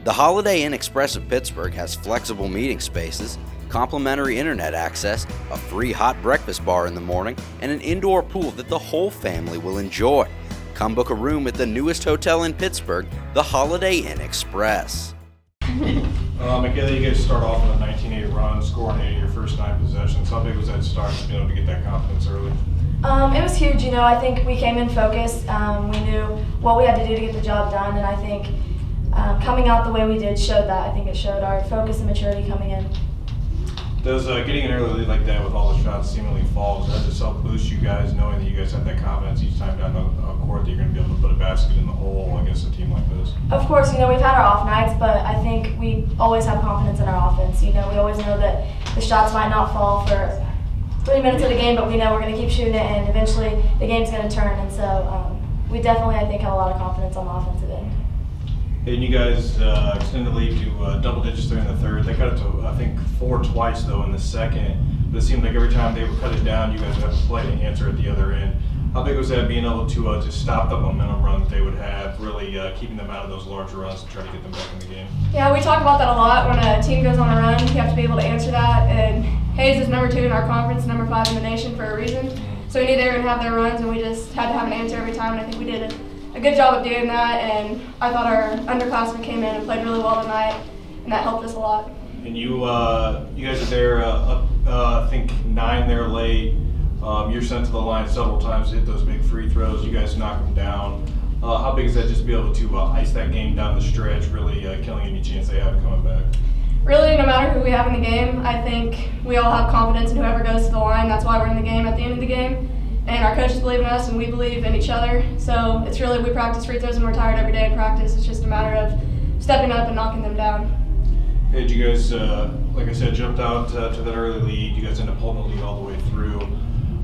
The Holiday Inn Express of Pittsburgh has flexible meeting spaces, complimentary internet access, a free hot breakfast bar in the morning, and an indoor pool that the whole family will enjoy. Come book a room at the newest hotel in Pittsburgh, the Holiday Inn Express. Michaela, you guys start off with a 19-8 run, scoring 8 of your first 9 possessions. How big was that start to be able to get that confidence early? It was huge. I think we came in focused. We knew what we had to do to get the job done, and I think coming out the way we did showed that. I think it showed our focus and maturity coming in. Does getting an early lead like that with all the shots seemingly fall, does that just help boost you guys, knowing that you guys have that confidence each time down the court that you're going to be able to put a basket in the hole against a team like this? Of course, we've had our off nights, but I think we always have confidence in our offense. We always know that the shots might not fall for 3 minutes of the game, but we know we're going to keep shooting it, and eventually the game's going to turn. And so we definitely, I think, have a lot of confidence on the offensive end. And you guys extended the lead to double digits there in the third. They cut it to, I think, 4 twice, though, in the second. But it seemed like every time they would cut it down, you guys would have to play to answer at the other end. How big was that, being able to just stop the momentum run that they would have, really keeping them out of those larger runs and try to get them back in the game? Yeah, we talk about that a lot. When a team goes on a run, you have to be able to answer that. And Hayes is number 2 in our conference, number 5 in the nation for a reason. So we knew they were going to have their runs, and we just had to have an answer every time. And I think we did a good job of doing that. And I thought our underclassmen came in and played really well tonight, and that helped us a lot. And you guys are there, I think 9 there late. You're sent to the line several times to hit those big free throws. You guys knock them down. How big is that, just to be able to ice that game down the stretch, really killing any chance they have of coming back? Really, no matter who we have in the game, I think we all have confidence in whoever goes to the line. That's why we're in the game at the end of the game. And our coaches believe in us, and we believe in each other. So it's really, we practice free throws and we're tired every day in practice. It's just a matter of stepping up and knocking them down. Hey, you guys, like I said, jumped out to that early lead. You guys ended up holding the lead all the way through.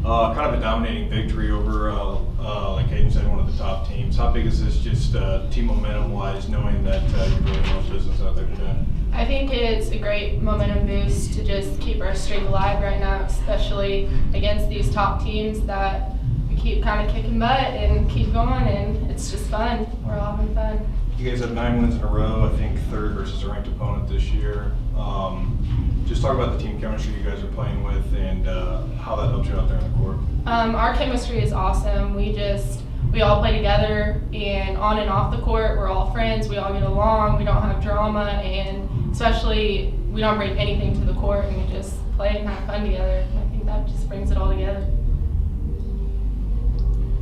Kind of a dominating victory over, like Hayden said, one of the top teams. How big is this, just team momentum-wise, knowing that you're really no business out there today? I think it's a great momentum boost to just keep our streak alive right now, especially against these top teams that we keep kind of kicking butt and keep going, and it's just fun. We're all having fun. You guys have 9 wins in a row, I think 3rd versus a ranked opponent this year. Just talk about the team chemistry you guys are playing with and how that helps you out there on the court. Our chemistry is awesome. We all play together, and on and off the court, we're all friends. We all get along. We don't have drama, and especially we don't bring anything to the court, and we just play and have fun together. And I think that just brings it all together.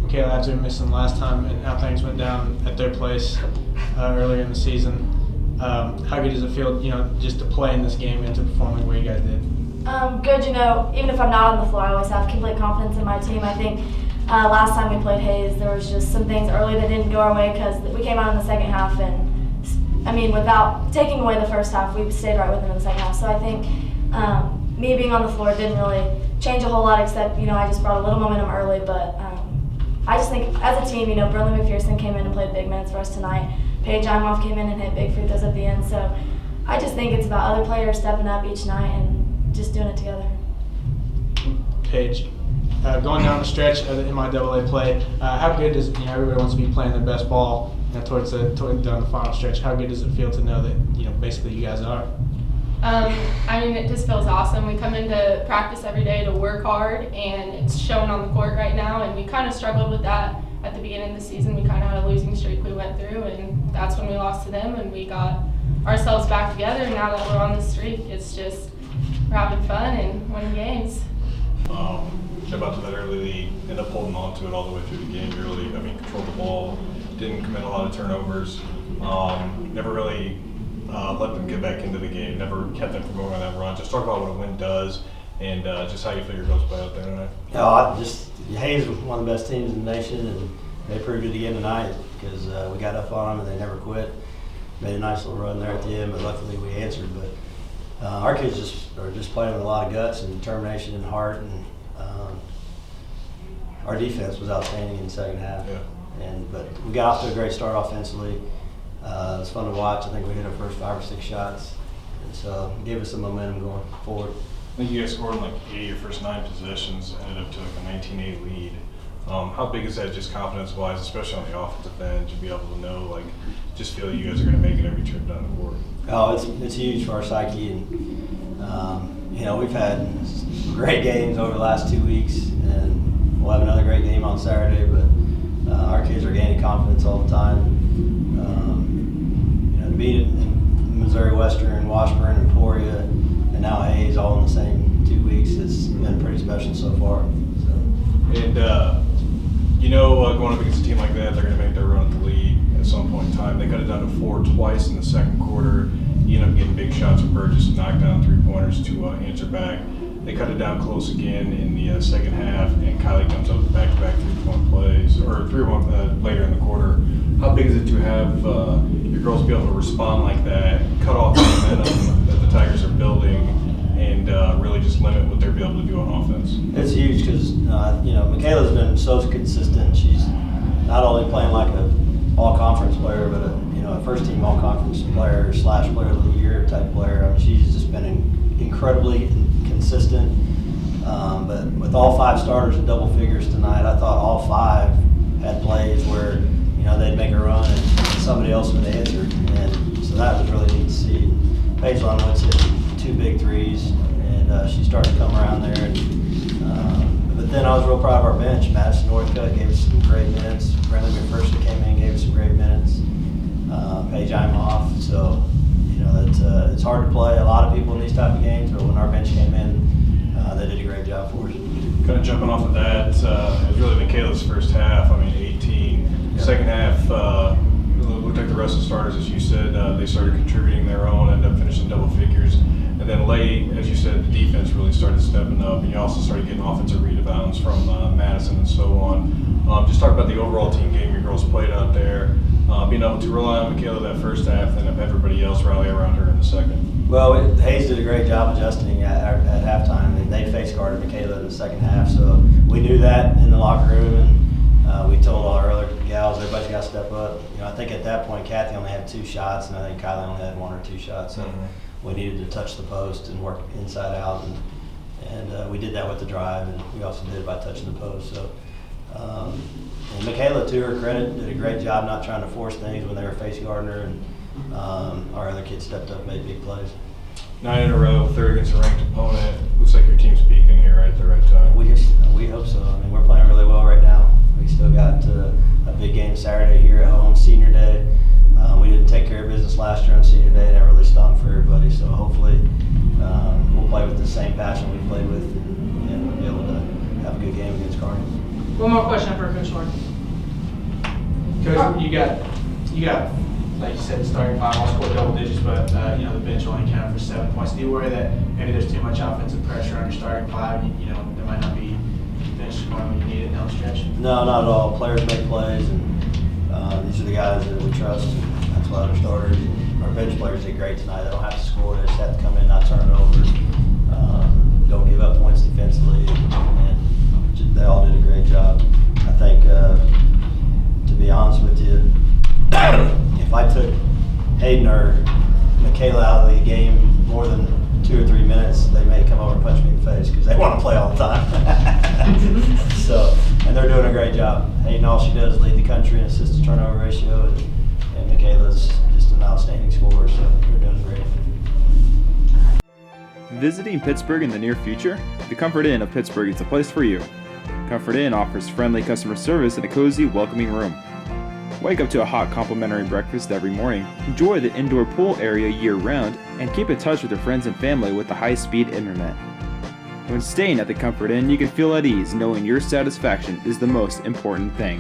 Michaela, after missing last time and how things went down at their place earlier in the season, how good does it feel, just to play in this game and to perform the way you guys did? Good. Even if I'm not on the floor, I always have complete confidence in my team. I think last time we played Hayes, there was just some things early that didn't go our way because we came out in the second half, and without taking away the first half, we stayed right with them in the second half. So I think me being on the floor didn't really change a whole lot, except I just brought a little momentum early. But I just think as a team, Burnley McPherson came in and played big minutes for us tonight. Paige Imhoff came in and hit big free throws at the end. So I just think it's about other players stepping up each night and just doing it together. Paige, going down the stretch of the MIAA play, how good is everybody wants to be playing their best ball towards down the final stretch? How good does it feel to know that basically you guys are? It just feels awesome. We come into practice every day to work hard, and it's showing on the court right now. And we kind of struggled with that at the beginning of the season. We kind of had a losing streak we went through, and that's when we lost to them, and we got ourselves back together. And now that we're on this streak, it's just we're having fun and winning games. Jump out to that early lead, end up holding on to it all the way through the game. You really, controlled the ball, didn't commit a lot of turnovers, never really let them get back into the game, never kept them from going on that run. Just talk about what a win does and just how you feel your girls play out there tonight. Hayes was one of the best teams in the nation, and they proved it again tonight because we got up on them and they never quit. Made a nice little run there at the end, but luckily we answered. But our kids are just playing with a lot of guts and determination and heart, and our defense was outstanding in the second half. Yeah. But we got off to a great start offensively. It was fun to watch. I think we hit our first 5 or 6 shots, and so it gave us some momentum going forward. I think you guys scored in 8 of your first 9 possessions, ended up to a 19-8 lead. How big is that, just confidence-wise, especially on the offensive end, to be able to know, just feel you guys are going to make it every trip down the court? Oh, it's huge for our psyche, and we've had great games over the last 2 weeks, and we'll have another great game on Saturday. But our kids are gaining confidence all the time. To beat it in Missouri Western, Washburn, Emporia, and now Hayes all in the same 2 weeks, it's been pretty special so far. So. And going up against a team like that, they're going to make their run at the lead at some point in time. They cut it down to 4 twice in the second quarter. You end up getting big shots from Burgess and knock down 3-pointers to answer back. They cut it down close again in the second half, and Kylie comes up with back-to-back 3-point plays, or 3-1 later in the quarter. How big is it to have your girls be able to respond like that, cut off the momentum that the Tigers are building, and really just limit what they're able to do on offense? It's huge because Michaela's been so consistent. She's not only playing like a all-conference player, but a first-team all-conference player / player of the year type player. I mean, she's just been incredibly consistent. But with all 5 starters in double figures tonight, I thought all 5 had plays where they'd make a run and somebody else would answer, and so that was really neat to see. Paige Lonowitz hit 2 big threes, and she started to come around there. But then I was real proud of our bench. Madison Northcutt gave us some great minutes. Brendan McPherson came in and gave us some great minutes. Paige Imhoff. So, it's hard to play a lot of people in these type of games, but when our bench came in, they did a great job for us. Kind of jumping off of that, it was really Michaela's first half. 18. Yeah. Second half, it looked like the rest of the starters, as you said, they started contributing their own, ended up finishing double figures. And then late, as you said, the defense really started stepping up, and you also started getting offensive rebounds from Madison and so on. Just talk about the overall team game your girls played out there, being able to rely on Michaela that first half, and have everybody else rally around her in the second. Well, Hayes did a great job adjusting at halftime, and they face guarded Michaela in the second half, so we knew that in the locker room, and we told all our other gals, everybody's got to step up. I think at that point, Kathy only had 2 shots, and I think Kylie only had 1 or 2 shots, so we needed to touch the post and work inside out, and we did that with the drive, and we also did it by touching the post. So, and Michaela, to her credit, did a great job not trying to force things when they were face guarding her, and our other kids stepped up and made big plays. 9 in a row, third against a ranked opponent. Looks like your team's peaking here right at the right time. We hope so. We're playing really well right now. We still got a big game Saturday here at home, Senior Day. We didn't take care of business last year on Senior Day, and that really stunk for everybody. So hopefully we'll play with the same passion we played with, and we'll be able to have a good game against Kearney. One more question for Coach Horn. Coach, you got, like you said, starting 5 all scored double digits, but the bench only accounted for 7 points. Do you worry that maybe there's too much offensive pressure on your starting 5? There might not be bench scoring when you need it down the stretch. No, not at all. Players make plays, and these are the guys that we trust. And that's why our starters, our bench players did great tonight. They don't have to score; they just have to come in, not turn it over. Don't give up points defensively, and they all did a great job. I think, to be honest with you, if I took Hayden or Michaela out of the game more than 2 or 3 minutes, they may come over and punch me in the face because they want to play all the time. So, and they're doing a great job. Hayden, all she does is lead the country in assist to turnover ratio, and Michaela's just an outstanding scorer, so they're doing great. Visiting Pittsburg in the near future? The Comfort Inn of Pittsburg is the place for you. Comfort Inn offers friendly customer service and a cozy, welcoming room. Wake up to a hot complimentary breakfast every morning, enjoy the indoor pool area year-round, and keep in touch with your friends and family with the high-speed internet. When staying at the Comfort Inn, you can feel at ease knowing your satisfaction is the most important thing.